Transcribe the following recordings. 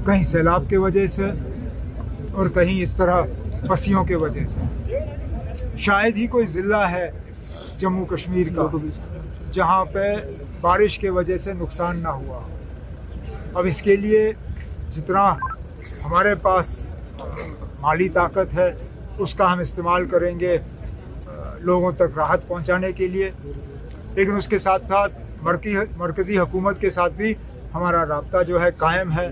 कहीं सैलाब के वजह से और कहीं इस तरह पसियों के वजह से। शायद ही कोई ज़िला है जम्मू कश्मीर का जहाँ पे बारिश के वजह से नुकसान ना हुआ। अब इसके लिए जितना हमारे पास माली ताकत है उसका हम इस्तेमाल करेंगे लोगों तक राहत पहुंचाने के लिए, लेकिन उसके साथ साथ मरकज़ी हुकूमत के साथ भी हमारा राब्ता जो है कायम है।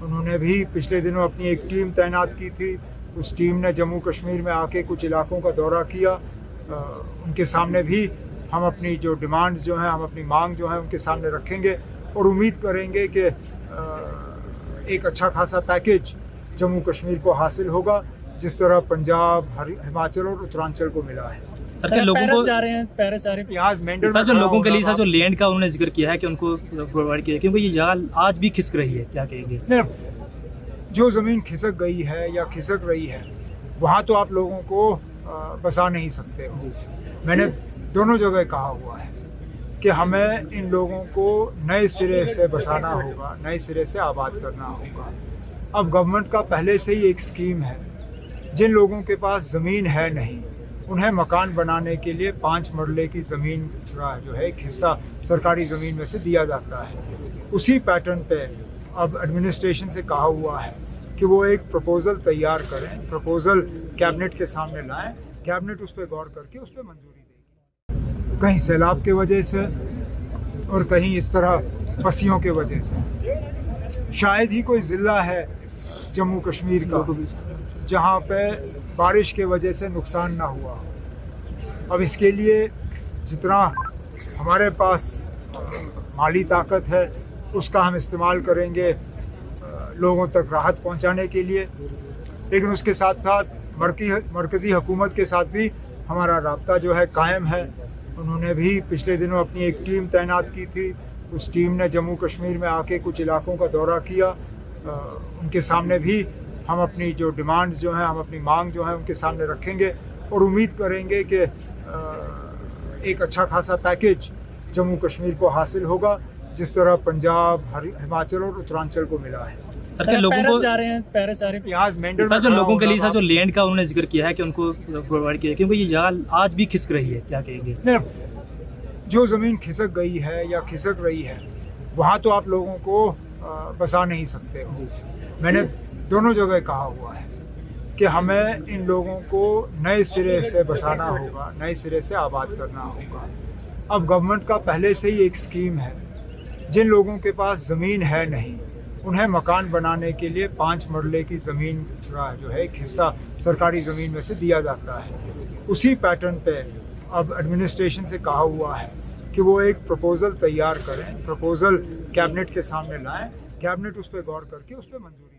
उन्होंने भी पिछले दिनों अपनी एक टीम तैनात की थी। उस टीम ने जम्मू कश्मीर में आके कुछ इलाकों का दौरा किया। उनके सामने भी हम अपनी जो डिमांड्स जो हैं, हम अपनी मांग जो है उनके सामने रखेंगे और उम्मीद करेंगे कि एक अच्छा खासा पैकेज जम्मू कश्मीर को हासिल होगा, जिस तरह पंजाब, हिमाचल और उत्तरांचल को मिला है। सर, लोगों को जा रहे हैं यहाँ मेंढर सर, जो लोगों के लिए सर जो लैंड का उन्होंने जिक्र किया है कि उनको प्रोवाइड किया, क्योंकि ये जगह आज भी खिसक रही है, क्या कहेंगे? नहीं, जो ज़मीन खिसक गई है या खिसक रही है वहाँ तो आप लोगों को बसा नहीं सकते हो। मैंने दोनों जगह कहा हुआ है कि हमें इन लोगों को नए सिरे से बसाना होगा, नए सिरे से आबाद करना होगा। अब गवर्नमेंट का पहले से ही एक स्कीम है, जिन लोगों के पास ज़मीन है नहीं उन्हें मकान बनाने के लिए 5 मरले की ज़मीन का जो है एक हिस्सा सरकारी ज़मीन में से दिया जाता है। उसी पैटर्न पे अब एडमिनिस्ट्रेशन से कहा हुआ है कि वो एक प्रपोज़ल तैयार करें, प्रपोज़ल कैबिनेट के सामने लाएं, कैबिनेट उस पर गौर करके उस पर मंजूरी देगी। कहीं सैलाब के वजह से और कहीं इस तरह पसियों के वजह से। शायद ही कोई ज़िला है जम्मू कश्मीर का जहाँ पे बारिश के वजह से नुकसान ना हुआ। अब इसके लिए जितना हमारे पास माली ताकत है उसका हम इस्तेमाल करेंगे लोगों तक राहत पहुंचाने के लिए, लेकिन उसके साथ साथ मरकज़ी हुकूमत के साथ भी हमारा राब्ता जो है कायम है। उन्होंने भी पिछले दिनों अपनी एक टीम तैनात की थी। उस टीम ने जम्मू कश्मीर में आके कुछ इलाकों का दौरा किया। उनके सामने भी हम अपनी जो डिमांड्स जो हैं, हम अपनी मांग जो है उनके सामने रखेंगे और उम्मीद करेंगे कि एक अच्छा खासा पैकेज जम्मू कश्मीर को हासिल होगा, जिस तरह पंजाब, हिमाचल और उत्तरांचल को मिला है। सर, लोगों को जा रहे हैं यहाँ मेंढर सर, जो लोगों के लिए सर जो लैंड का उन्होंने जिक्र किया है कि उनको प्रोवाइड किया, क्योंकि ये जगह आज भी खिसक रही है, क्या कहेंगे? नहीं, जो ज़मीन खिसक गई है या खिसक रही है वहाँ तो आप लोगों को बसा नहीं सकते हो। मैंने दोनों जगह कहा हुआ है कि हमें इन लोगों को नए सिरे से बसाना होगा, नए सिरे से आबाद करना होगा। अब गवर्नमेंट का पहले से ही एक स्कीम है, जिन लोगों के पास ज़मीन है नहीं उन्हें मकान बनाने के लिए 5 मरले की ज़मीन का जो है एक हिस्सा सरकारी ज़मीन में से दिया जाता है। उसी पैटर्न पे अब एडमिनिस्ट्रेशन से कहा हुआ है कि वो एक प्रपोज़ल तैयार करें, प्रपोज़ल कैबिनेट के सामने लाएं, कैबिनेट उस पर गौर करके उस पर मंजूरी देगी।